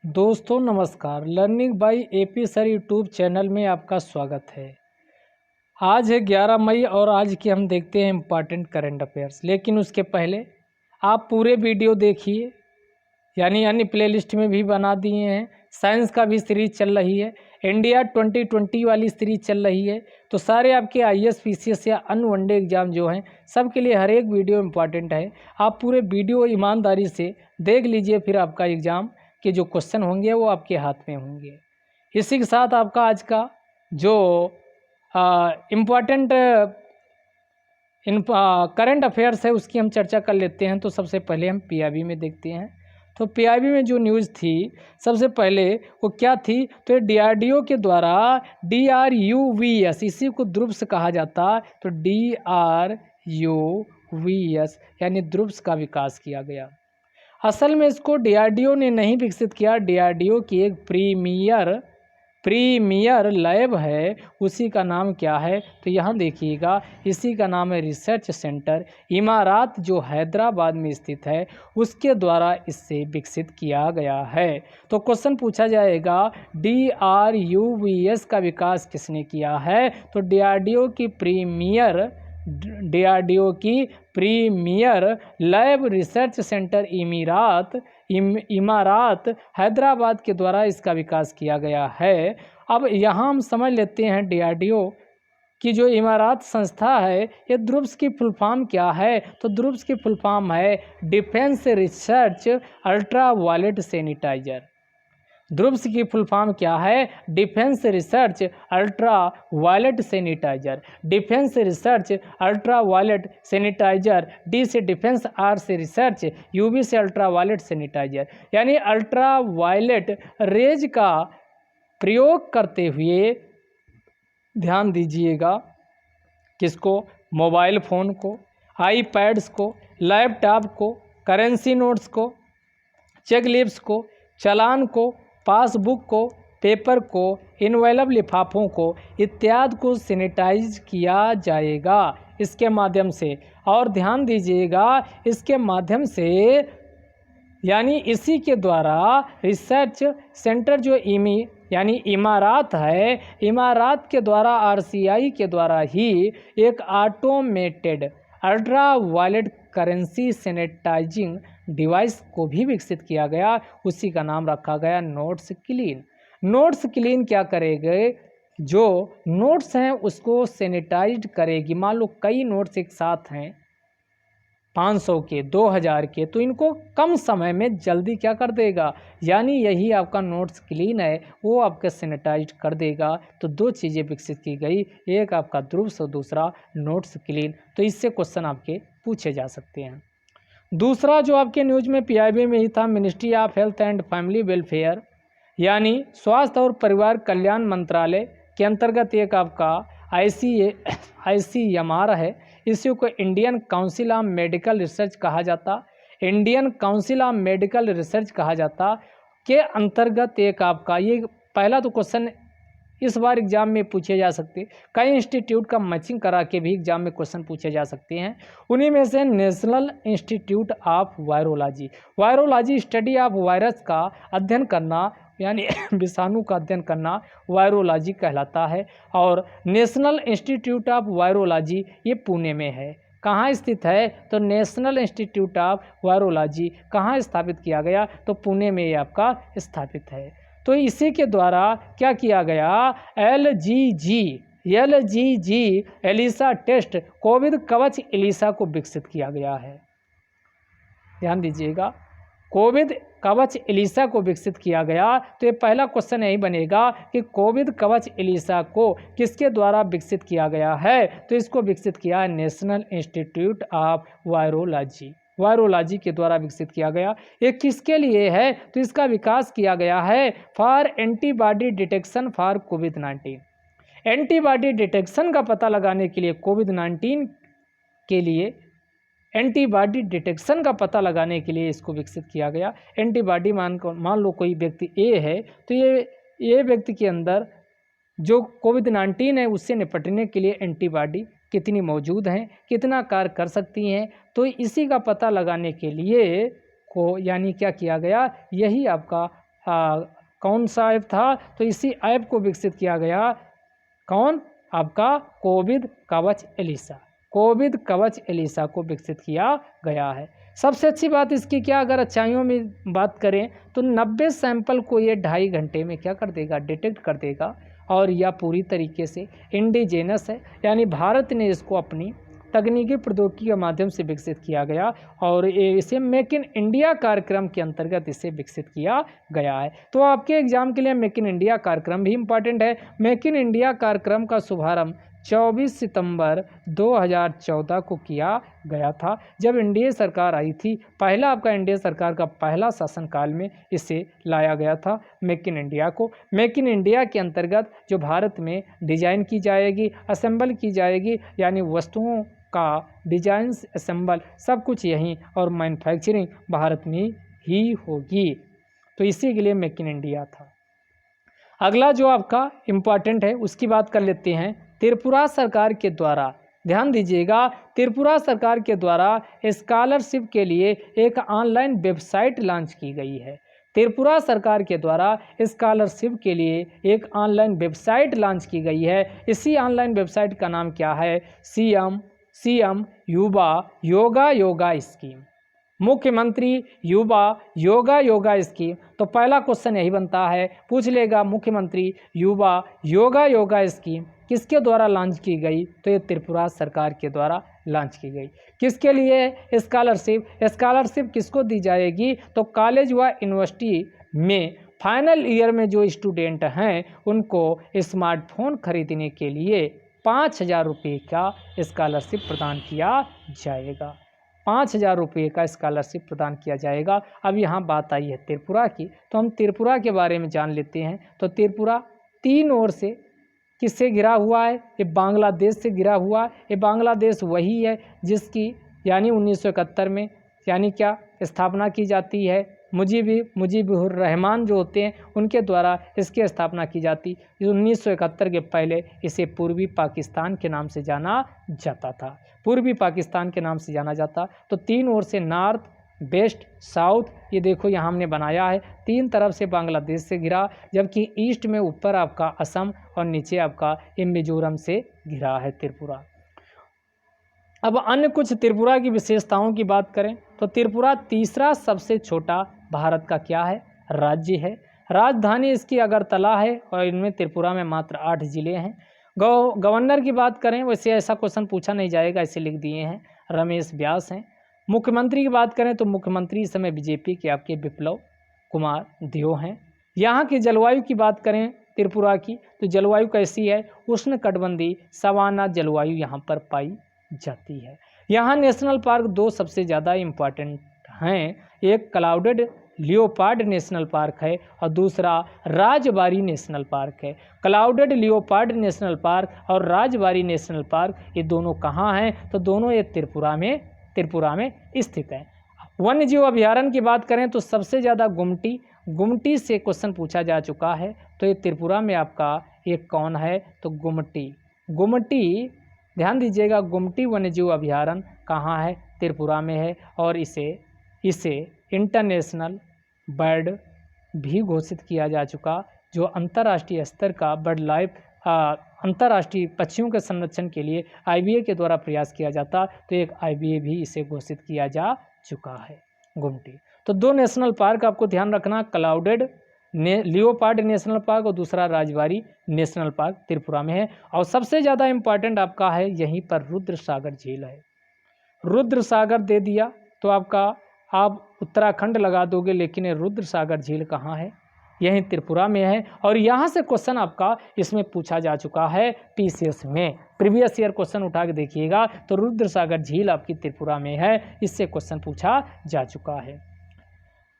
दोस्तों नमस्कार। Learning by AP sir YouTube channel में आपका स्वागत है। आज है 11 मई और आज की हम देखते हैं इम्पॉर्टेंट करंट अफेयर्स। लेकिन उसके पहले आप पूरे वीडियो देखिए, यानी अन्य प्लेलिस्ट में भी बना दिए हैं। साइंस का भी सीरीज चल रही है, इंडिया 2020 वाली सीरीज चल रही है। तो सारे आपके आईएएस पीसीएस या अन्य वनडे एग्जाम जो हैं सबके लिए हर एक वीडियो इम्पॉर्टेंट है। आप पूरे वीडियो ईमानदारी से देख लीजिए, फिर आपका एग्ज़ाम के जो क्वेश्चन होंगे वो आपके हाथ में होंगे। इसी के साथ आपका आज का जो इम्पॉर्टेंट करंट अफेयर्स है उसकी हम चर्चा कर लेते हैं। तो सबसे पहले हम पीआईबी में देखते हैं। तो पीआईबी में जो न्यूज़ थी सबसे पहले वो क्या थी, तो डीआरडीओ के द्वारा DRUVS, इसी को ध्रुव्स कहा जाता, तो DRUVS यानी ध्रुव्स का विकास किया गया। असल में इसको डीआरडीओ ने नहीं विकसित किया, डीआरडीओ की एक प्रीमियर लैब है, उसी का नाम क्या है, तो यहाँ देखिएगा, इसी का नाम है रिसर्च सेंटर इमारात, जो हैदराबाद में स्थित है, उसके द्वारा इससे विकसित किया गया है। तो क्वेश्चन पूछा जाएगा DRUVS का विकास किसने किया है, तो डीआरडीओ की premier lab research centre Imarat Hyderabad के द्वारा इसका विकास किया गया है। अब यहाँ हम समझ लेते हैं डीआरडीओ की जो इमारात संस्था है, ये ध्रुव्स की फुल फॉर्म क्या है, तो ध्रुव्स की फुल फॉर्म है defence research ultra violet sanitiser. DRUVS की फुल फॉर्म क्या है, defence research ultra violet sanitiser. Defence research ultra violet sanitiser, D से डिफेंस, आर से रिसर्च, यूवी से अल्ट्रा वायलेट सैनिटाइजर, यानी अल्ट्रा वायलेट रेज का प्रयोग करते हुए, ध्यान दीजिएगा, किसको, मोबाइल फ़ोन को, आईपैड्स को, लैपटॉप को, करेंसी नोट्स को, चेक लिप्स को, चालान को, पासबुक को, पेपर को, इनवेलप लिफाफों को इत्यादि को सैनिटाइज किया जाएगा इसके माध्यम से। और ध्यान दीजिएगा, इसके माध्यम से यानी इसी के द्वारा रिसर्च सेंटर जो यानी इमारात है, इमारात के द्वारा RCI के द्वारा ही एक automated ultra violet currency sanitising device को भी विकसित किया गया, उसी का नाम रखा गया नोट्स क्लीन। नोट्स क्लीन क्या करेंगे, जो नोट्स हैं उसको सैनिटाइज करेगी। मान लो कई नोट्स एक साथ हैं, 500 के, 2000 के, तो इनको कम समय में जल्दी क्या कर देगा, यानी यही आपका नोट्स क्लीन है, वो आपका सैनिटाइज कर देगा। तो दो चीज़ें विकसित की गई, एक आपका ध्रुव्स और दूसरा नोट्स क्लीन। तो इससे क्वेश्चन आपके पूछे जा सकते हैं। दूसरा जो आपके न्यूज में पीआईबी में ही था, ministry of health and family welfare, यानी स्वास्थ्य और परिवार कल्याण मंत्रालय के अंतर्गत एक आपका ICMR है। इसी को Indian council of medical research कहा जाता, Indian council of medical research कहा जाता, के अंतर्गत एक आपका ये पहला तो क्वेश्चन इस बार एग्जाम में पूछे जा सकते, कई इंस्टीट्यूट का मैचिंग करा के भी एग्जाम में क्वेश्चन पूछे जा सकते हैं। उन्हीं में से national institute of virology study of virus का अध्ययन करना, यानी विषाणु का अध्ययन करना वायरोलॉजी कहलाता है। और नेशनल इंस्टीट्यूट ऑफ वायरोलॉजी ये पुणे में है। कहाँ स्थित है, तो नेशनल इंस्टीट्यूट ऑफ वायरोलॉजी कहाँ स्थापित किया गया, तो पुणे में ये आपका स्थापित है। तो इसी के द्वारा क्या किया गया, LGG एलिसा टेस्ट कोविड कवच एलिसा को विकसित किया गया है। ध्यान दीजिएगा, कोविड कवच एलिसा को विकसित किया गया। तो ये पहला क्वेश्चन यही बनेगा कि कोविड कवच एलिसा को किसके द्वारा विकसित किया गया है, तो इसको विकसित किया है नेशनल इंस्टीट्यूट ऑफ वायरोलॉजी के द्वारा विकसित किया गया। ये किसके लिए है, तो इसका विकास किया गया है for antibody detection for covid. Antibody detection का पता लगाने के लिए, कोविड-19 के लिए एंटीबॉडी डिटेक्शन का पता लगाने के लिए इसको विकसित किया गया। एंटीबॉडी मान लो कोई व्यक्ति ए है, तो ये व्यक्ति के अंदर जो कोविड-19 है उससे निपटने के लिए एंटीबॉडी कितनी मौजूद हैं, कितना कार्य कर सकती हैं, तो इसी का पता लगाने के लिए को यानी क्या किया गया, यही आपका कौन सा ऐप था? तो इसी ऐप को विकसित किया गया। कौन? आपका कोविड कवच एलिसा। कोविड कवच एलिसा को विकसित किया गया है। सबसे अच्छी बात इसकी क्या, अगर अच्छाइयों में बात करें तो 90 सैंपल को ये 2.5 घंटे में क्या कर देगा? डिटेक्ट कर देगा। और यह पूरी तरीके से इंडिजेनस है, यानी भारत ने इसको अपनी तकनीकी प्रौद्योगिकी के माध्यम से विकसित किया गया और इसे मेक इन इंडिया कार्यक्रम के अंतर्गत इसे विकसित किया गया है। तो आपके एग्जाम के लिए मेक इन इंडिया कार्यक्रम भी इम्पॉर्टेंट है। मेक इन इंडिया कार्यक्रम का शुभारंभ 24 सितंबर 2014 को किया गया था, जब एनडीए सरकार आई थी। पहला आपका एनडीए सरकार का पहला शासनकाल में इसे लाया गया था मेक इन इंडिया को। मेक इन इंडिया के अंतर्गत जो भारत में डिजाइन की जाएगी, असेंबल की जाएगी, यानी वस्तुओं का डिजाइन, असेंबल सब कुछ यहीं और मैन्युफैक्चरिंग भारत में ही होगी। तो इसी के लिए मेक इन इंडिया था। अगला जो आपका इम्पॉर्टेंट है उसकी बात कर लेते हैं। त्रिपुरा सरकार के द्वारा, ध्यान दीजिएगा, त्रिपुरा सरकार के द्वारा स्कॉलरशिप के लिए एक ऑनलाइन वेबसाइट लॉन्च की गई है। त्रिपुरा सरकार के द्वारा स्कॉलरशिप के लिए एक ऑनलाइन वेबसाइट लॉन्च की गई है। इसी ऑनलाइन वेबसाइट का नाम क्या है? सीएम युवा योगा स्कीम। मुख्यमंत्री युवा योगा स्कीम। तो पहला क्वेश्चन यही बनता है, पूछ लेगा मुख्यमंत्री युवा योगा स्कीम किसके द्वारा लॉन्च की गई? तो ये त्रिपुरा सरकार के द्वारा लॉन्च की गई। किसके लिए? स्कॉलरशिप किसको दी जाएगी? तो कॉलेज व यूनिवर्सिटी में फाइनल ईयर में जो स्टूडेंट हैं उनको स्मार्टफोन खरीदने के लिए 5,000 रुपये का स्कॉलरशिप प्रदान किया जाएगा। 5,000 रुपये का स्कॉलरशिप प्रदान किया जाएगा। अब यहाँ बात आई है त्रिपुरा की, तो हम त्रिपुरा के बारे में जान लेते हैं। तो त्रिपुरा 3 ओर से किससे घिरा हुआ है? ये बांग्लादेश से घिरा हुआ है। ये बांग्लादेश वही है जिसकी यानी 1971 में यानी क्या स्थापना की जाती है? मुजीबुर रहमान जो होते हैं उनके द्वारा इसकी स्थापना की जाती। 1971 के पहले इसे पूर्वी पाकिस्तान के नाम से जाना जाता था। पूर्वी पाकिस्तान के नाम से जाना जाता। तो 3 ओर से नॉर्थ, वेस्ट, साउथ, ये देखो यहाँ हमने बनाया है, 3 तरफ से बांग्लादेश से घिरा, जबकि ईस्ट में ऊपर आपका असम और नीचे आपका मिजोरम से घिरा है त्रिपुरा। अब अन्य कुछ त्रिपुरा की विशेषताओं की बात करें तो त्रिपुरा तीसरा सबसे छोटा भारत का क्या है? राज्य है। राजधानी इसकी अगरतला है और इनमें त्रिपुरा में मात्र 8 जिले हैं। गवर्नर की बात करें, वैसे ऐसा क्वेश्चन पूछा नहीं जाएगा, इसे लिख दिए हैं, रमेश व्यास हैं। मुख्यमंत्री की बात करें तो मुख्यमंत्री इस समय बीजेपी के आपके विप्लव कुमार देव हैं। यहाँ की जलवायु की बात करें त्रिपुरा की तो जलवायु कैसी है? उष्णकटिबंधीय सवाना जलवायु यहाँ पर पाई जाती है। यहाँ नेशनल पार्क 2 सबसे ज़्यादा इम्पॉर्टेंट हैं। एक क्लाउडेड लियोपार्ड नेशनल पार्क है और दूसरा राजबारी नेशनल पार्क है। क्लाउडेड लियोपार्ड नेशनल पार्क और राजबारी नेशनल पार्क ये दोनों कहाँ हैं? तो दोनों ये त्रिपुरा में स्थित है। वन्य जीव अभयारण्य की बात करें तो सबसे ज़्यादा गुमटी से क्वेश्चन पूछा जा चुका है। तो ये त्रिपुरा में आपका एक कौन है? तो गुमटी ध्यान दीजिएगा, गुमटी वन्यजीव अभयारण्य कहाँ है? त्रिपुरा में है और इसे इंटरनेशनल बर्ड भी घोषित किया जा चुका, जो अंतर्राष्ट्रीय स्तर का बर्ड लाइफ अंतर्राष्ट्रीय पक्षियों के संरक्षण के लिए IBA के द्वारा प्रयास किया जाता, तो एक IBA भी इसे घोषित किया जा चुका है गुमटी। तो 2 नेशनल पार्क आपको ध्यान रखना, क्लाउडेड लियोपार्ड नेशनल पार्क और दूसरा राजबारी नेशनल पार्क त्रिपुरा में है। और सबसे ज़्यादा इम्पॉर्टेंट आपका है यहीं पर रुद्र सागर झील है। रुद्र सागर दे दिया तो आप उत्तराखंड लगा दोगे, लेकिन ये रुद्र सागर झील कहाँ है? यहीं त्रिपुरा में है। और यहाँ से क्वेश्चन आपका इसमें पूछा जा चुका है PCS में, प्रीवियस ईयर क्वेश्चन उठा के देखिएगा तो रुद्र सागर झील आपकी त्रिपुरा में है, इससे क्वेश्चन पूछा जा चुका है।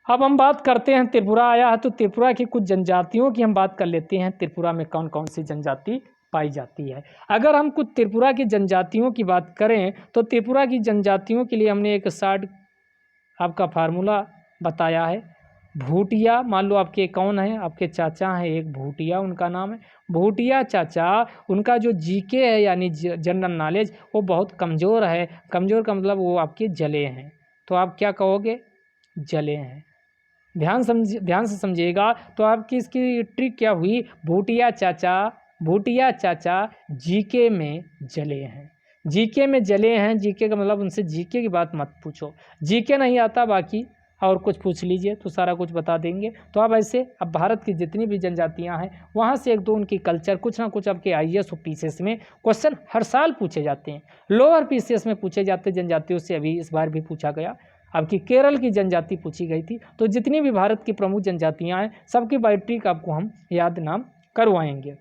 अब हम बात करते हैं, त्रिपुरा आया है तो त्रिपुरा की कुछ जनजातियों की हम बात कर लेते हैं। त्रिपुरा में कौन कौन सी जनजाति पाई जाती है? अगर हम कुछ त्रिपुरा की जनजातियों की बात करें तो त्रिपुरा की जनजातियों के लिए हमने एक शार्ट आपका फार्मूला बताया है। भूटिया, मान लो आपके कौन है? आपके चाचा हैं एक भूटिया, उनका नाम है भूटिया चाचा। उनका जो GK है यानी जनरल नॉलेज वो बहुत कमज़ोर है। कमज़ोर का मतलब वो आपके जले हैं, तो आप क्या कहोगे? जले हैं। ध्यान से समझिएगा। तो आपकी इसकी ट्रिक क्या हुई, भूटिया चाचा जीके में जले हैं। जीके में जले हैं, जीके का मतलब उनसे जीके की बात मत पूछो, जीके नहीं आता, बाकी और कुछ पूछ लीजिए तो सारा कुछ बता देंगे। तो अब ऐसे अब भारत की जितनी भी जनजातियां हैं वहाँ से एक दो उनकी कल्चर कुछ ना कुछ आपके IAS और PCS में क्वेश्चन हर साल पूछे जाते हैं। लोअर PCS में पूछे जाते जनजातियों से, अभी इस बार भी पूछा गया। आपकी केरल की जनजाति पूछी गई थी। तो जितनी भी भारत की प्रमुख जनजातियां हैं सबकी बायोट्रिक आपको हम याद नाम करवाएंगे।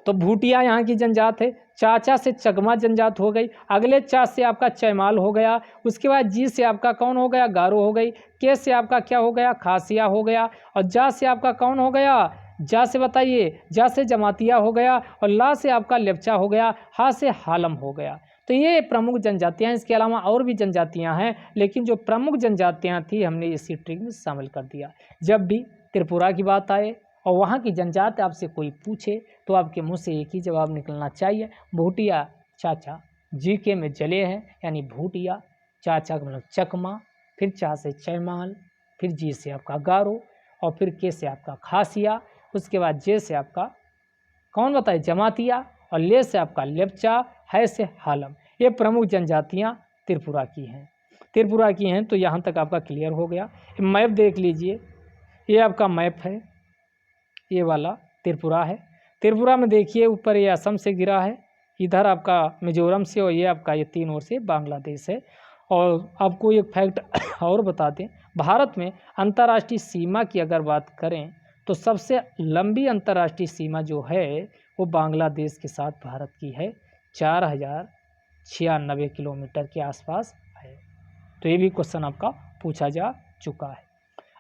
तो भूटिया यहाँ की जनजात है। चाचा से चकमा जनजात हो गई। अगले चा से आपका चैमाल हो गया। उसके बाद जी से आपका कौन हो गया, गारो हो गई। के से आपका क्या हो गया, खासिया हो गया। और जा से आपका कौन हो गया, जा से बताइए, जा से जमातिया हो गया। और ला से आपका लेप्चा हो गया। हा से हालम हो गया। तो ये प्रमुख जनजातियां हैं। इसके अलावा और भी जनजातियां हैं, लेकिन जो प्रमुख जनजातियां थी हमने इसी ट्रिक में शामिल कर दिया। जब भी त्रिपुरा की बात आए और वहाँ की जनजाति आपसे कोई पूछे तो आपके मुंह से एक ही जवाब निकलना चाहिए, भूटिया चाचा जीके में जले हैं, यानी भूटिया। चाचा का मतलब चकमा, फिर चा से चैमाल, फिर जी से आपका गारो, और फिर के से आपका खासिया, उसके बाद जे से आपका कौन बताए, जमातिया, और ले से आपका लेप्चा, है से हालम। ये प्रमुख जनजातियाँ त्रिपुरा की हैं। तो यहाँ तक आपका क्लियर हो गया। मैप देख लीजिए, ये आपका मैप है, ये वाला त्रिपुरा है। त्रिपुरा में देखिए ऊपर ये असम से गिरा है, इधर आपका मिजोरम से, और ये आपका ये तीन ओर से बांग्लादेश है। और आपको एक फैक्ट और बता दें, भारत में अंतर्राष्ट्रीय सीमा की अगर बात करें तो सबसे लंबी अंतर्राष्ट्रीय सीमा जो है वो बांग्लादेश के साथ भारत की है, 4096 किलोमीटर के आसपास है। तो ये भी क्वेश्चन आपका पूछा जा चुका है।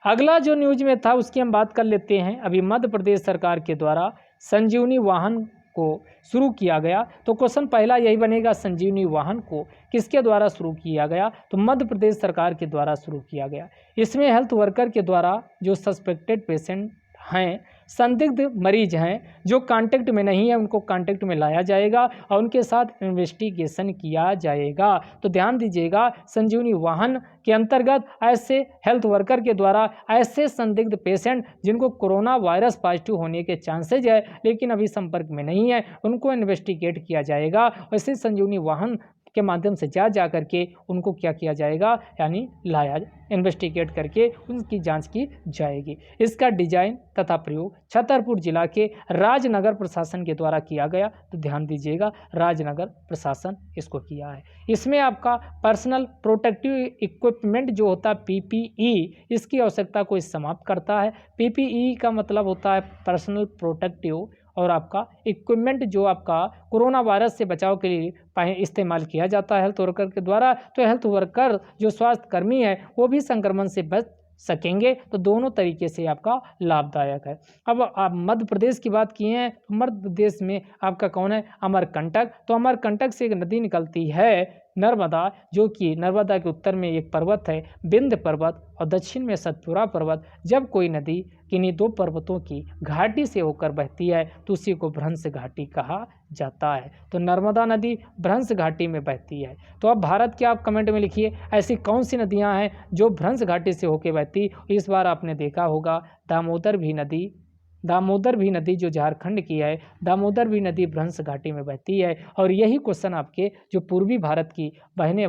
अगला जो न्यूज में था उसकी हम बात कर लेते हैं। अभी मध्य प्रदेश सरकार के द्वारा संजीवनी वाहन को शुरू किया गया। तो क्वेश्चन पहला यही बनेगा, संजीवनी वाहन को किसके द्वारा शुरू किया गया, तो मध्य प्रदेश सरकार के द्वारा शुरू किया गया। इसमें हेल्थ वर्कर के द्वारा जो सस्पेक्टेड पेशेंट हैं, संदिग्ध मरीज हैं, जो कांटेक्ट में नहीं है, उनको कांटेक्ट में लाया जाएगा और उनके साथ इन्वेस्टिगेशन किया जाएगा। तो ध्यान दीजिएगा, संजीवनी वाहन के अंतर्गत ऐसे हेल्थ वर्कर के द्वारा ऐसे संदिग्ध पेशेंट जिनको कोरोना वायरस पॉजिटिव होने के चांसेज है लेकिन अभी संपर्क में नहीं है, उनको इन्वेस्टिगेट किया जाएगा। वैसे संजीवनी वाहन के माध्यम से जा करके उनको क्या किया जाएगा, यानी लाया, इन्वेस्टिगेट करके उनकी जांच की जाएगी। इसका डिजाइन तथा प्रयोग छतरपुर जिला के राजनगर प्रशासन के द्वारा किया गया। तो ध्यान दीजिएगा, राजनगर प्रशासन इसको किया है। इसमें आपका पर्सनल प्रोटेक्टिव इक्विपमेंट जो होता है PPE, इसकी आवश्यकता को समाप्त करता है। PPE का मतलब होता है पर्सनल प्रोटेक्टिव, और आपका इक्विपमेंट जो आपका कोरोना वायरस से बचाव के लिए इस्तेमाल किया जाता है हेल्थ वर्कर के द्वारा। तो हेल्थ वर्कर जो स्वास्थ्य कर्मी है वो भी संक्रमण से बच सकेंगे। तो दोनों तरीके से आपका लाभदायक है। अब आप मध्य प्रदेश की बात किए हैं, तो मध्य प्रदेश में आपका कौन है, अमरकंटक। तो अमरकंटक से एक नदी निकलती है नर्मदा, जो कि नर्मदा के उत्तर में एक पर्वत है विंध्य पर्वत, और दक्षिण में सतपुरा पर्वत। जब कोई नदी किन्हीं दो पर्वतों की घाटी से होकर बहती है तो उसी को भ्रंश घाटी कहा जाता है। तो नर्मदा नदी भ्रंश घाटी में बहती है। तो अब भारत के आप कमेंट में लिखिए ऐसी कौन सी नदियां हैं जो भ्रंश घाटी से होकर बहती। इस बार आपने देखा होगा दामोदर भी नदी जो झारखंड की है, दामोदर भी नदी भ्रंश घाटी में बहती है। और यही क्वेश्चन आपके जो पूर्वी भारत की बहने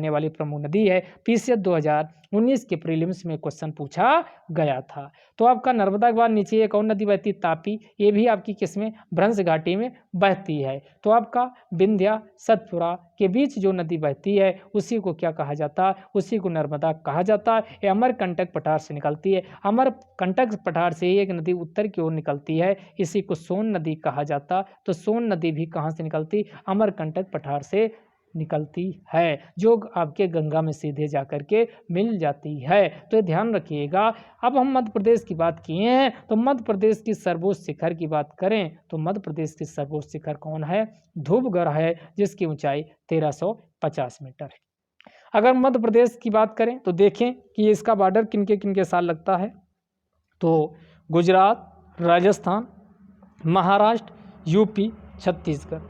वाली प्रमुख नदी है, PCS 2019 के प्रीलिम्स में क्वेश्चन पूछा गया था। तो आपका नर्मदा के बाद नीचे एक और नदी बहती है तापी, ये भी आपकी किसमें, भ्रंश घाटी में बहती है। तो आपका विंध्या सतपुरा के बीच जो नदी बहती है उसी को क्या कहा जाता है, उसी को नर्मदा कहा जाता है। ये अमरकंटक पठार से निकलती है। अमरकंटक पठार से एक नदी उत्तर की ओर निकलती है, इसी को सोन नदी कहा जाता। तो सोन नदी भी कहाँ से निकलती, अमरकंटक पठार से निकलती है, जो आपके गंगा में सीधे जाकर के मिल जाती है। तो ये ध्यान रखिएगा। अब हम मध्य प्रदेश की बात किए हैं, तो मध्य प्रदेश की सर्वोच्च शिखर की बात करें तो मध्य प्रदेश की सर्वोच्च शिखर कौन है, धूपगढ़ है, जिसकी ऊंचाई 1350 मीटर है। अगर मध्य प्रदेश की बात करें तो देखें कि इसका बॉर्डर किनके किनके साथ लगता है। तो गुजरात, राजस्थान, महाराष्ट्र, UP, छत्तीसगढ़,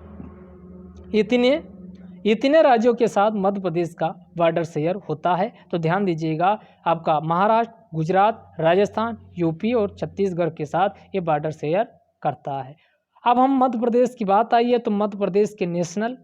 इतने राज्यों के साथ मध्य प्रदेश का बॉर्डर शेयर होता है। तो ध्यान दीजिएगा, आपका महाराष्ट्र, गुजरात, राजस्थान, यूपी और छत्तीसगढ़ के साथ ये बॉर्डर शेयर करता है। अब हम मध्य प्रदेश की बात आई है तो मध्य प्रदेश के नेशनल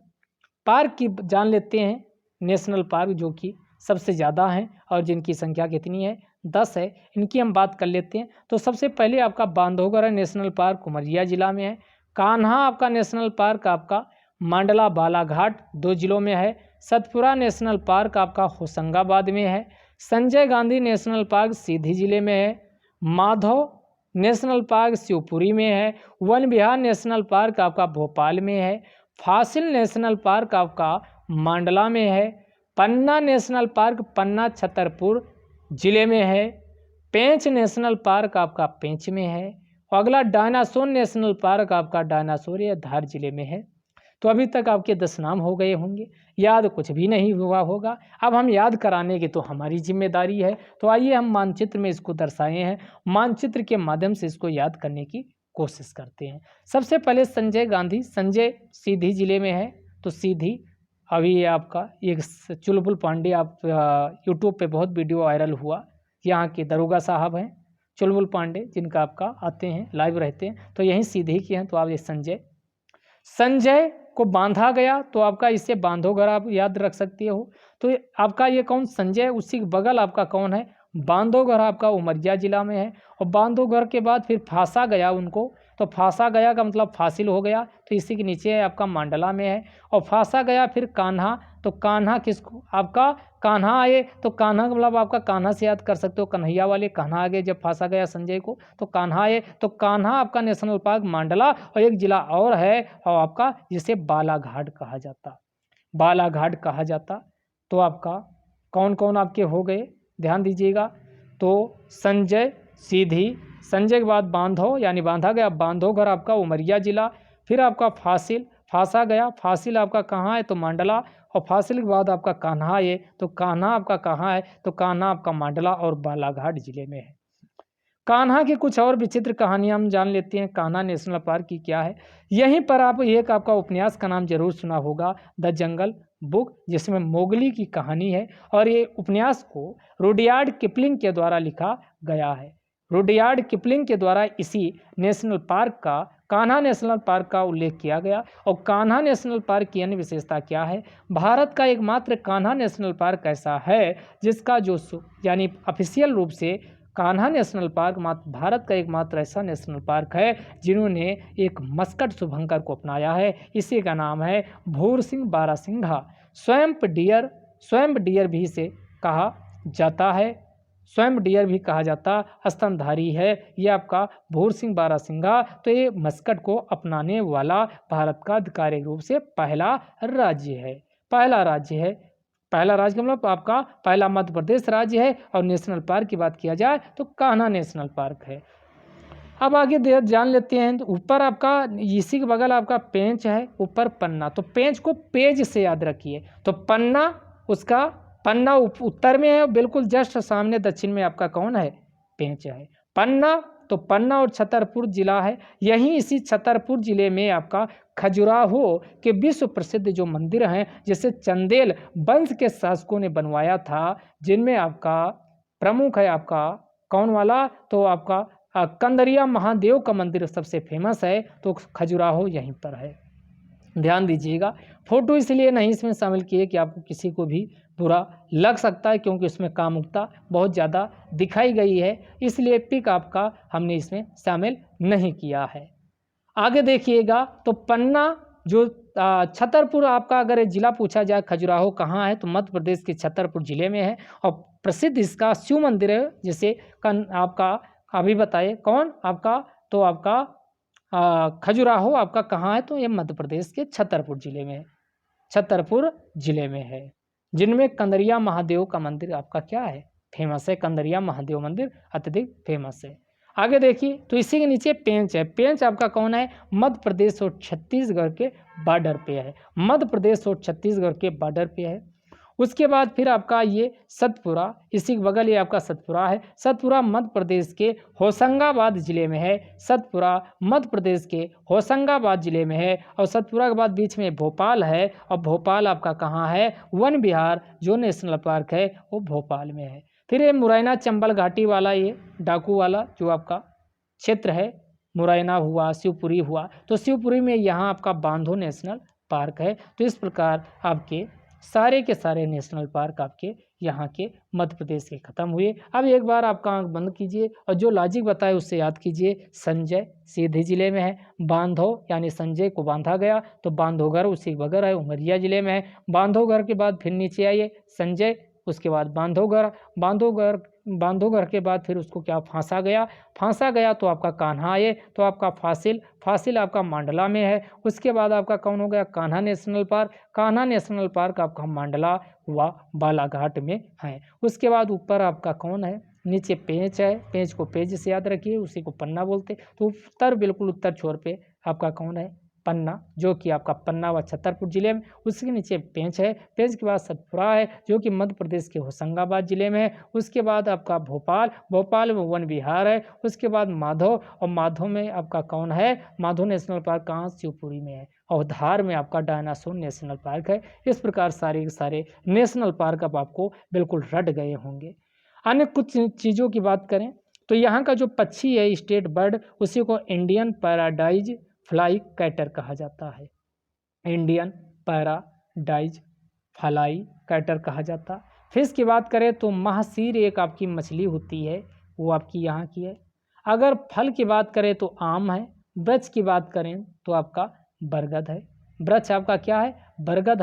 पार्क की जान लेते हैं। नेशनल पार्क जो कि सबसे ज़्यादा हैं और जिनकी संख्या कितनी है, 10 है, इनकी हम बात कर लेते हैं। तो सबसे पहले आपका बांधवगढ़ नेशनल पार्क उमरिया जिला में है। कान्हा आपका नेशनल पार्क आपका मंडला बालाघाट 2 जिलों में है। सतपुरा नेशनल पार्क आपका होशंगाबाद में है। संजय गांधी नेशनल पार्क सीधी जिले में है। माधव नेशनल पार्क शिवपुरी में है। वन विहार नेशनल पार्क आपका भोपाल में है। फासिल नेशनल पार्क आपका मंडला में है। पन्ना नेशनल पार्क पन्ना छतरपुर जिले में है। पेंच नेशनल पार्क आपका पेंच में है। अगला डायनासोर नेशनल पार्क आपका डायनासोर या धार जिले में है। तो अभी तक आपके 10 नाम हो गए होंगे, याद कुछ भी नहीं हुआ होगा। अब हम याद कराने की तो हमारी जिम्मेदारी है। तो आइए हम मानचित्र में इसको दर्शाए हैं, मानचित्र के माध्यम से इसको याद करने की कोशिश करते हैं। सबसे पहले संजय गांधी, संजय सीधी जिले में है। तो सीधी अभी आपका एक चुलबुल पांडे, आप यूट्यूब पे बहुत वीडियो वायरल हुआ, यहाँ के दरोगा साहब हैं चुलबुल पांडे, जिनका आपका आते हैं लाइव रहते हैं, तो यहीं सीधी के हैं। तो आप ये संजय को बांधा गया, तो आपका इससे बांधवगढ़ आप याद रख सकते हो। तो आपका ये कौन संजय, उसी के बगल आपका कौन है, बांधवगढ़ आपका उमरिया जिला में है। और बांधवगढ़ के बाद फिर फांसा गया उनको, तो फांसा गया का मतलब फासिल हो गया, तो इसी के नीचे है आपका मंडला में है। और फांसा गया फिर कान्हा, तो कान्हा किसको, आपका कान्हा आए, तो कान्हा का मतलब आपका कान्हा से याद कर सकते हो, कन्हैया वाले कान्हा आगे जब फांसा गया संजय को, तो कान्हा आए। तो कान्हा आपका नेशनल पार्क मंडला, और एक जिला और है और आपका जिसे बालाघाट कहा जाता, बालाघाट कहा जाता। तो आपका कौन कौन आपके हो गए, ध्यान दीजिएगा। तो संजय सीधी, संजय के बाद बांधव यानी बांधा गया, बांधवगढ़ आपका उमरिया जिला। फिर आपका फासिल, फांसा गया, फासिल आपका कहाँ है, तो मंडला। और फासिल के बाद आपका कान्हा है, तो कान्हा आपका कहाँ है, तो कान्हा आपका मंडला और बालाघाट जिले में है। कान्हा की कुछ और विचित्र कहानियां हम जान लेते हैं, कान्हा नेशनल पार्क की क्या है। यहीं पर आप एक आपका उपन्यास का नाम जरूर सुना होगा, द जंगल बुक, जिसमें मोगली की कहानी है। और ये उपन्यास को रुडयार्ड किपलिंग के द्वारा लिखा गया है। रुडयार्ड किपलिंग के द्वारा इसी नेशनल पार्क का, कान्हा नेशनल पार्क का उल्लेख किया गया। और कान्हा नेशनल पार्क की अन्य विशेषता क्या है, भारत का एकमात्र कान्हा नेशनल पार्क ऐसा है जिसका जो यानी ऑफिशियल रूप से कान्हा नेशनल पार्क मात्र भारत का एकमात्र ऐसा नेशनल पार्क है जिन्होंने एक मस्कट शुभंकर को अपनाया है। इसी का नाम है Bhoor Singh barasingha. Swamp dear, swamp dear भी इसे कहा जाता है, स्वयं डियर भी कहा जाता, स्तनधारी है ये आपका भूरसिंह बारासिंघा। तो ये मस्कट को अपनाने वाला भारत का आधिकारिक रूप से पहला राज्य है, पहला राज्य है। पहला राज्य का मतलब आपका पहला मध्य प्रदेश राज्य है। और नेशनल पार्क की बात किया जाए तो कान्हा नेशनल पार्क है। अब आगे जान लेते हैं। तो ऊपर आपका इसी के बगल आपका पेंच है, ऊपर पन्ना। तो पेंच को पेज से याद रखिए। तो पन्ना, उसका पन्ना उत्तर में है, बिल्कुल जस्ट सामने दक्षिण में आपका कौन है, पेंच है। पन्ना, तो पन्ना और छतरपुर जिला है। यहीं इसी छतरपुर जिले में आपका खजुराहो के विश्व प्रसिद्ध जो मंदिर हैं, जैसे चंदेल वंश के शासकों ने बनवाया था, जिनमें आपका प्रमुख है आपका कौन वाला, तो आपका कंदरिया महादेव का मंदिर सबसे फेमस है। तो खजुराहो यहीं पर है, ध्यान दीजिएगा। फोटो इसलिए नहीं इसमें शामिल किए कि आपको किसी को भी बुरा लग सकता है, क्योंकि उसमें कामुकता बहुत ज़्यादा दिखाई गई है, इसलिए पिक आपका हमने इसमें शामिल नहीं किया है। आगे देखिएगा। तो पन्ना जो छतरपुर आपका अगर जिला पूछा जाए खजुराहो कहाँ है, तो मध्य प्रदेश के छतरपुर जिले में है। और प्रसिद्ध इसका शिव मंदिर है, जिसे आपका अभी बताइए कौन आपका, तो आपका खजुराहो आपका कहाँ है, तो ये मध्य प्रदेश के छतरपुर जिले में है, छतरपुर जिले में है, जिनमें कंदरिया महादेव का मंदिर आपका क्या है, फेमस है। कंदरिया महादेव मंदिर अत्यधिक फेमस है। आगे देखिए। तो इसी के नीचे पेंच है। पेंच आपका कौन है, मध्य प्रदेश और छत्तीसगढ़ के बॉर्डर पे है, मध्य प्रदेश और छत्तीसगढ़ के बॉर्डर पे है। उसके बाद फिर आपका ये सतपुरा, इसी के बगल ये आपका सतपुरा है। सतपुरा मध्य प्रदेश के होशंगाबाद ज़िले में है। सतपुरा मध्य प्रदेश के होशंगाबाद ज़िले में है। और सतपुरा के बाद बीच में भोपाल है, और भोपाल आपका कहाँ है? वन विहार जो नेशनल पार्क है वो भोपाल में है। फिर ये मुरैना चंबल घाटी वाला, ये डाकू वाला जो आपका क्षेत्र है, मुरैना हुआ, शिवपुरी हुआ, तो शिवपुरी में यहाँ आपका बांधो नेशनल पार्क है। तो इस प्रकार आपके सारे के सारे नेशनल पार्क आपके यहाँ के मध्य प्रदेश के ख़त्म हुए। अब एक बार आपका आंख बंद कीजिए और जो लॉजिक बताए उससे याद कीजिए। संजय सीधी जिले में है। बांधो यानी संजय को बांधा गया, तो बांधोगर उसी बगल है, उमरिया जिले में है। बांधोगर के बाद फिर नीचे आइए संजय, उसके बाद बांधोगर, बांधोगर के बाद फिर उसको क्या फांसा गया तो आपका कान्हा आए, तो आपका फासिल आपका मंडला में है। उसके बाद आपका कौन हो गया? कान्हा नेशनल पार्क आपका मंडला हुआ बालाघाट में है। उसके बाद ऊपर आपका कौन है? नीचे पेंच है, पेंच को पेज से याद रखिए, उसी को पन्ना बोलते। तो बिल्कुल उत्तर छोर पे आपका कौन है? पन्ना, जो कि आपका पन्ना व छतरपुर जिले में। उसके नीचे पेंच है, पेंच के बाद सतपुरा है जो कि मध्य प्रदेश के होशंगाबाद जिले में है। उसके बाद आपका भोपाल में वन विहार है। उसके बाद माधव, और माधव में आपका कौन है? माधव नेशनल पार्क कहाँ? शिवपुरी में है। और धार में आपका डायनासोर नेशनल पार्क है। इस प्रकार सारे के सारे नेशनल पार्क अब आपको बिल्कुल रट गए होंगे। अन्य कुछ चीज़ों की बात करें तो यहाँ का जो पक्षी है स्टेट बर्ड, उसी को इंडियन पैराडाइज फ्लाई कैटर कहा जाता है। इंडियन पैराडाइज फ्लाई कैटर कहा जाता है। फिश की बात करें तो महासीर एक आपकी मछली होती है, वो आपकी यहाँ की है। अगर फल की बात करें तो आम है। वृक्ष की बात करें तो आपका बरगद है। वृक्ष आपका क्या है? बरगद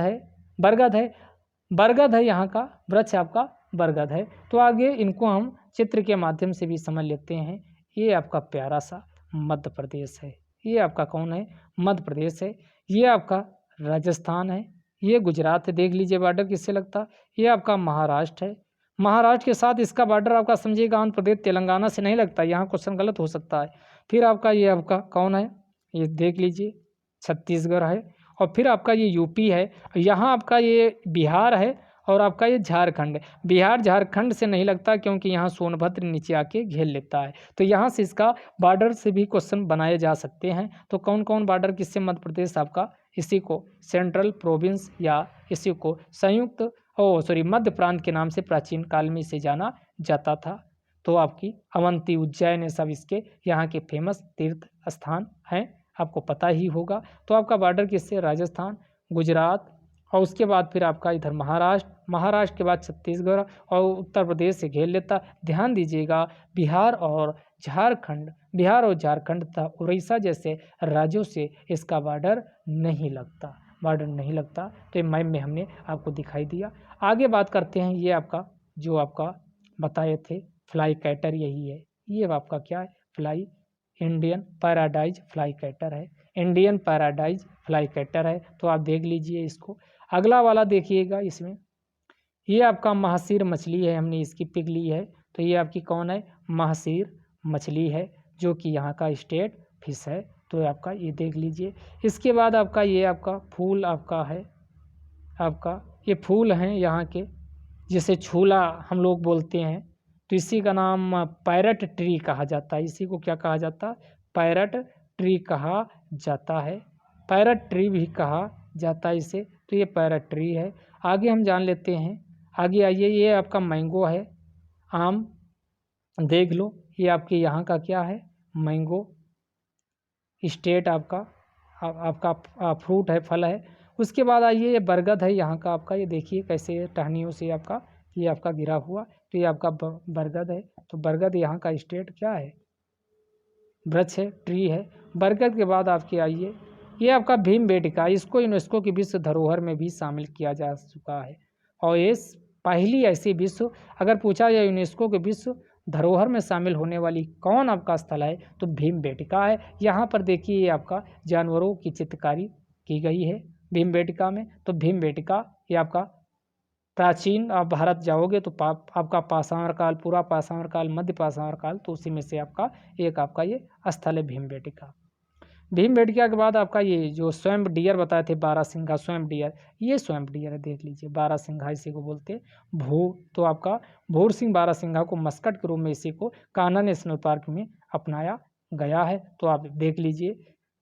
है यहाँ का वृक्ष आपका बरगद है। तो आगे इनको हम चित्र के माध्यम से भी समझ लेते हैं। ये आपका प्यारा सा मध्य प्रदेश है। ये आपका कौन है? मध्य प्रदेश है। ये आपका राजस्थान है। ये गुजरात है, देख लीजिए बॉर्डर किससे लगता। ये आपका महाराष्ट्र है। महाराष्ट्र के साथ इसका बॉर्डर आपका समझिएगा आंध्र प्रदेश तेलंगाना से नहीं लगता। यहाँ क्वेश्चन गलत हो सकता है। फिर आपका ये आपका कौन है? ये देख लीजिए छत्तीसगढ़ है। और फिर आपका ये यूपी है। यहाँ आपका ये बिहार है। और आपका ये झारखंड है। बिहार झारखंड से नहीं लगता क्योंकि यहाँ सोनभद्र नीचे आके घेर लेता है। तो यहाँ से इसका बॉर्डर से भी क्वेश्चन बनाए जा सकते हैं। तो कौन कौन बॉर्डर किससे? मध्य प्रदेश आपका इसी को सेंट्रल प्रोविंस या इसी को मध्य प्रांत के नाम से प्राचीन काल में इसे जाना जाता था। तो आपकी अवंती, उज्जैन, ये सब इसके यहाँ के फेमस तीर्थ स्थान हैं, आपको पता ही होगा। तो आपका बॉर्डर किससे? राजस्थान, गुजरात, और उसके बाद फिर आपका इधर महाराष्ट्र के बाद छत्तीसगढ़ और उत्तर प्रदेश से घेर लेता। ध्यान दीजिएगा, बिहार और झारखंड तथा उड़ीसा जैसे राज्यों से इसका बॉर्डर नहीं लगता। तो ये मैप में हमने आपको दिखाई दिया। आगे बात करते हैं। ये आपका जो आपका बताए थे फ्लाई कैटर, यही है। ये आपका क्या है? Fly Indian paradise flycatcher है। इंडियन पैराडाइज फ्लाई कैटर है। तो आप देख लीजिए इसको। अगला वाला देखिएगा, इसमें ये आपका महासीर मछली है, हमने इसकी पिक ली है। तो ये आपकी कौन है? महासीर मछली है जो कि यहाँ का स्टेट फिश है। तो आपका ये देख लीजिए। इसके बाद आपका ये आपका फूल आपका है, आपका ये फूल हैं यहाँ के, जिसे छूला हम लोग बोलते हैं। तो इसी का नाम पैरट ट्री कहा जाता है। इसी को क्या कहा जाता है? पैरट ट्री कहा जाता है। पैरट ट्री भी कहा जाता है इसे। तो ये पैरट ट्री है। आगे हम जान लेते हैं। आगे आइए, ये आपका मैंगो है, आम देख लो। ये आपके यहाँ का क्या है? मैंगो स्टेट आपका फ्रूट है, फल है। उसके बाद आइए, ये बरगद है यहाँ का आपका। ये देखिए कैसे टहनियों से आपका ये आपका गिरा हुआ। तो ये आपका बरगद है। तो बरगद यहाँ का स्टेट क्या है? वृक्ष है, ट्री है। बरगद के बाद आपके आइए, ये आपका भीमबेटका, इसको यूनेस्को की विश्व धरोहर में भी शामिल किया जा चुका है। और ये पहली ऐसी विश्व, अगर पूछा जाए यूनेस्को के विश्व धरोहर में शामिल होने वाली कौन आपका स्थल है, तो भीमबेटका है। यहाँ पर देखिए ये आपका जानवरों की चित्रकारी की गई है भीमबेटका में। तो भीमबेटका ये आपका प्राचीन, आप भारत जाओगे तो आपका पाषाण काल, पूरा पाषाण काल, मध्य पाषाण काल, तो उसी में से आपका एक आपका ये स्थल है भीमबेटका। भीमबेटकिया के बाद आपका ये जो स्वयं डियर बताए थे बारहसिंघा स्वयं डियर, ये स्वयं डियर है, देख लीजिए बारहसिंघा इसी को बोलते तो आपका भूर सिंह बारहसिंघा को मस्कट के रूप में इसी को कान्हा नेशनल पार्क में अपनाया गया है। तो आप देख लीजिए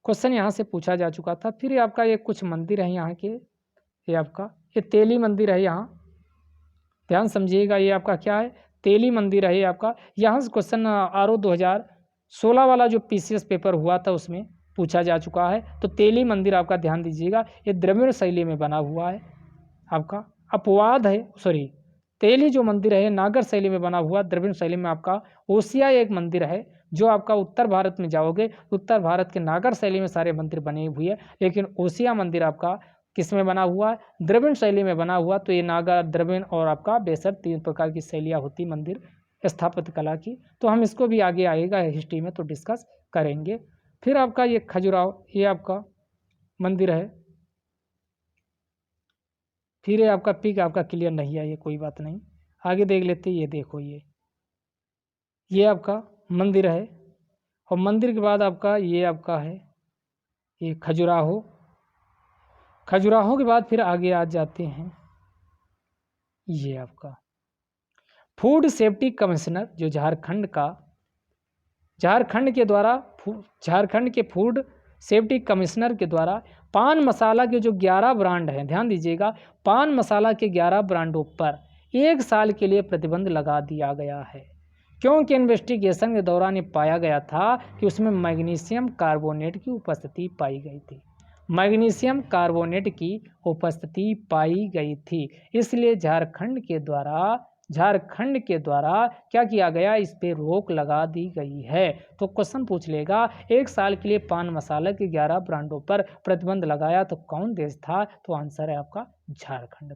क्वेश्चन यहाँ से पूछा जा चुका था। फिर आपका ये कुछ मंदिर है यहाँ के, ये आपका ये तेली मंदिर है, यहाँ ध्यान समझिएगा, ये आपका क्या है तेली मंदिर है आपका। यहाँ से क्वेश्चन RO 2016 वाला जो PCS पेपर हुआ था उसमें पूछा जा चुका है। तो तेली मंदिर आपका ध्यान दीजिएगा, ये द्रविड़ शैली में बना हुआ है आपका। अपवाद है, सॉरी तेली जो मंदिर है नागर शैली में बना हुआ, द्रविड़ शैली में आपका ओसिया एक मंदिर है जो आपका उत्तर भारत में जाओगे, उत्तर भारत के नागर शैली में सारे मंदिर बने हुए हैं, लेकिन ओसिया मंदिर आपका किस में बना हुआ है, द्रविड़ शैली में बना हुआ। तो ये नागर, द्रविड़ और आपका बेसर 3 प्रकार की शैलियाँ होती मंदिर स्थापत्य कला की। तो हम इसको भी आगे आएगा हिस्ट्री में तो डिस्कस करेंगे। फिर आपका ये खजुराहो, ये आपका मंदिर है। फिर ये आपका पिक आपका क्लियर नहीं है, ये कोई बात नहीं, आगे देख लेते। ये देखो ये आपका मंदिर है, और मंदिर के बाद आपका ये आपका है ये खजुराहो। खजुराहो के बाद फिर आगे आ जाते हैं, ये आपका फूड सेफ्टी कमिश्नर जो झारखंड के फूड सेफ्टी कमिश्नर के द्वारा पान मसाला के जो 11 ब्रांड हैं, ध्यान दीजिएगा, पान मसाला के 11 ब्रांडों पर 1 साल के लिए प्रतिबंध लगा दिया गया है, क्योंकि इन्वेस्टिगेशन के दौरान ये पाया गया था कि उसमें मैग्नीशियम कार्बोनेट की उपस्थिति पाई गई थी। मैग्नीशियम कार्बोनेट की उपस्थिति पाई गई थी, इसलिए झारखंड के द्वारा क्या किया गया, इस पे रोक लगा दी गई है। तो क्वेश्चन पूछ लेगा 1 साल के लिए पान मसाला के 11 ब्रांडों पर प्रतिबंध लगाया तो कौन देश था, तो आंसर है आपका झारखंड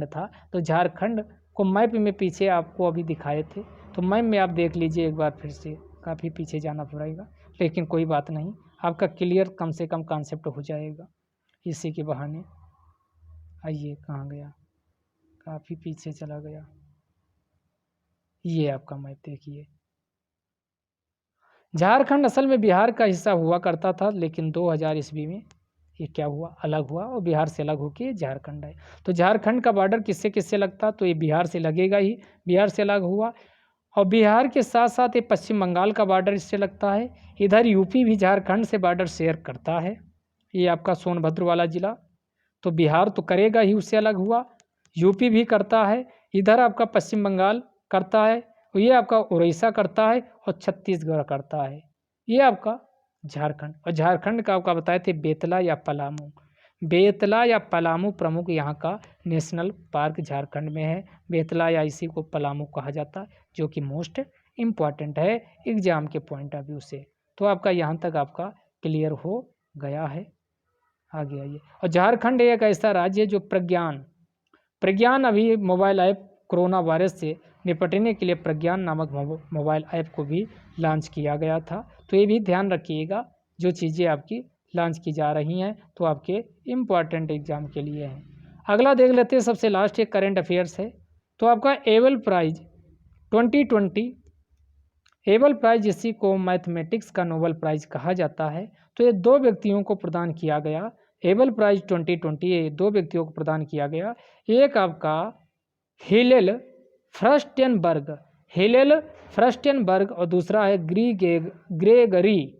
था। तो झारखंड को मैप में पीछे आपको अभी दिखाए थे, तो मैप में आप देख लीजिए एक बार फिर से, काफ़ी पीछे जाना पड़ेगा, लेकिन कोई बात नहीं, आपका क्लियर कम से कम कॉन्सेप्ट हो जाएगा इसी के बहाने। आइए कहाँ गया, काफ़ी पीछे चला गया, ये आपका मैप देखिए। झारखंड असल में बिहार का हिस्सा हुआ करता था, लेकिन 2000 ईस्वी में ये क्या हुआ, अलग हुआ, और बिहार से अलग होकर झारखंड है। तो झारखंड का बॉर्डर किससे किससे लगता, तो ये बिहार से लगेगा ही, बिहार से अलग हुआ। और बिहार के साथ साथ ये पश्चिम बंगाल का बॉर्डर इससे लगता है। इधर यूपी भी झारखंड से बॉर्डर शेयर करता है, ये आपका सोनभद्र वाला जिला। तो बिहार तो करेगा ही, उससे अलग हुआ, यूपी भी करता है, इधर आपका पश्चिम बंगाल करता है, और ये आपका उड़ीसा करता है, और छत्तीसगढ़ करता है, ये आपका झारखंड। और झारखंड का आपका बताए थे बेतला या पलामू प्रमुख यहाँ का नेशनल पार्क झारखंड में है। बेतला या इसी को पलामू कहा जाता है, जो कि मोस्ट इम्पॉर्टेंट है एग्जाम के पॉइंट ऑफ व्यू से। तो आपका यहाँ तक आपका क्लियर हो गया है, आगे आइए। और झारखंड एक ऐसा राज्य है जो प्रज्ञान अभी मोबाइल ऐप कोरोना वायरस से निपटने के लिए प्रज्ञान नामक मोबाइल ऐप को भी लॉन्च किया गया था। तो ये भी ध्यान रखिएगा, जो चीज़ें आपकी लॉन्च की जा रही हैं तो आपके इम्पॉर्टेंट एग्जाम के लिए हैं। अगला देख लेते हैं, सबसे लास्ट एक करंट अफेयर्स है। तो आपका एबल प्राइज 2020, एबल प्राइज इसी को मैथमेटिक्स का नोबेल प्राइज कहा जाता है। तो ये 2 व्यक्तियों को प्रदान किया गया, एबल प्राइज 2020 ये 2 व्यक्तियों को प्रदान किया गया। एक आपका हिलेल फ्रस्टेनबर्ग और दूसरा है ग्रेगरी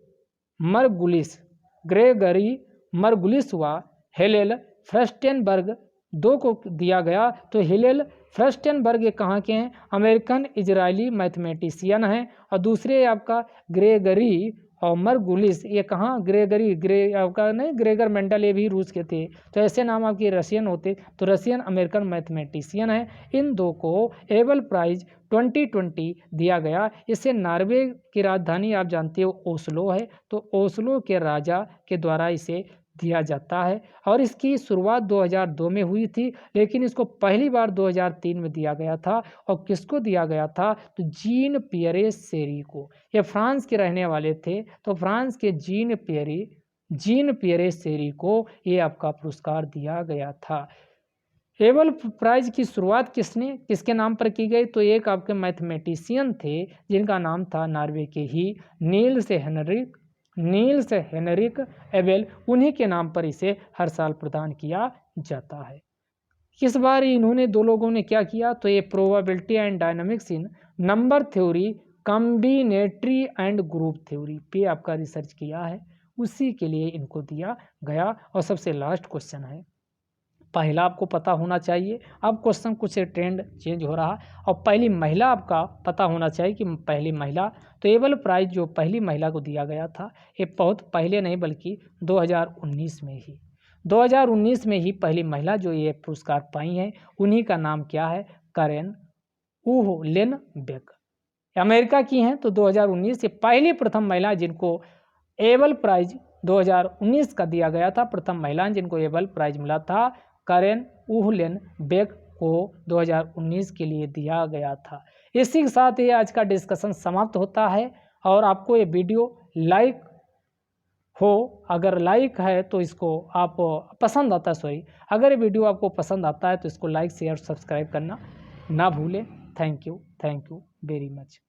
मरगुलिस व हिलेल फ्रस्टेनबर्ग, 2 को दिया गया। तो हिलेल फ्रस्टेनबर्ग ये कहाँ के हैं, अमेरिकन इजरायली मैथमेटिशियन हैं, और दूसरे आपका ग्रेगरी और मरगुलिस ये कहाँ, ग्रेगर मेंडल ये भी रूस के थे। तो ऐसे नाम आपके रशियन होते, तो रशियन अमेरिकन मैथमेटिशियन है। इन 2 को एबल प्राइज 2020 दिया गया। इससे नॉर्वे की राजधानी आप जानते हो ओस्लो है, तो ओस्लो के राजा के द्वारा इसे दिया जाता है। और इसकी शुरुआत 2002 में हुई थी, लेकिन इसको पहली बार 2003 में दिया गया था। और किसको दिया गया था, तो जीन पियरे सेरी को। ये फ्रांस के रहने वाले थे, तो फ्रांस के जीन पियरे सेरी को ये आपका पुरस्कार दिया गया था। एबल प्राइज की शुरुआत किसके नाम पर की गई, तो एक आपके मैथमेटिशियन थे जिनका नाम था नॉर्वे के ही Niels Henrik Niels Henrik Abel, उन्हीं के नाम पर इसे हर साल प्रदान किया जाता है। इस बार इन्होंने दो लोगों ने क्या किया, तो ये probability and dynamics in number theory, combinatory and group theory पे आपका रिसर्च किया है, उसी के लिए इनको दिया गया। और सबसे लास्ट क्वेश्चन है, पहला आपको पता होना चाहिए, अब क्वेश्चन कुछ ट्रेंड चेंज हो रहा, और पहली महिला आपका पता होना चाहिए कि पहली महिला, तो एबल प्राइज जो पहली महिला को दिया गया था, ये बहुत पहले नहीं बल्कि 2019 में ही 2019 में ही पहली महिला जो ये पुरस्कार पाई हैं, उन्हीं का नाम क्या है, कैरेन उहलेनबेक, अमेरिका की हैं। तो 2019 से पहली प्रथम महिला जिनको एबल प्राइज 2019 का दिया गया था, प्रथम महिला जिनको एबल प्राइज मिला था, कैरेन उहलेनबेक को 2019 के लिए दिया गया था। इसी के साथ ये आज का डिस्कशन समाप्त होता है। और आपको ये वीडियो लाइक हो, अगर लाइक है तो इसको आप पसंद आता है, सॉरी, अगर ये वीडियो आपको पसंद आता है तो इसको लाइक शेयर सब्सक्राइब करना ना भूलें। Thank you very much.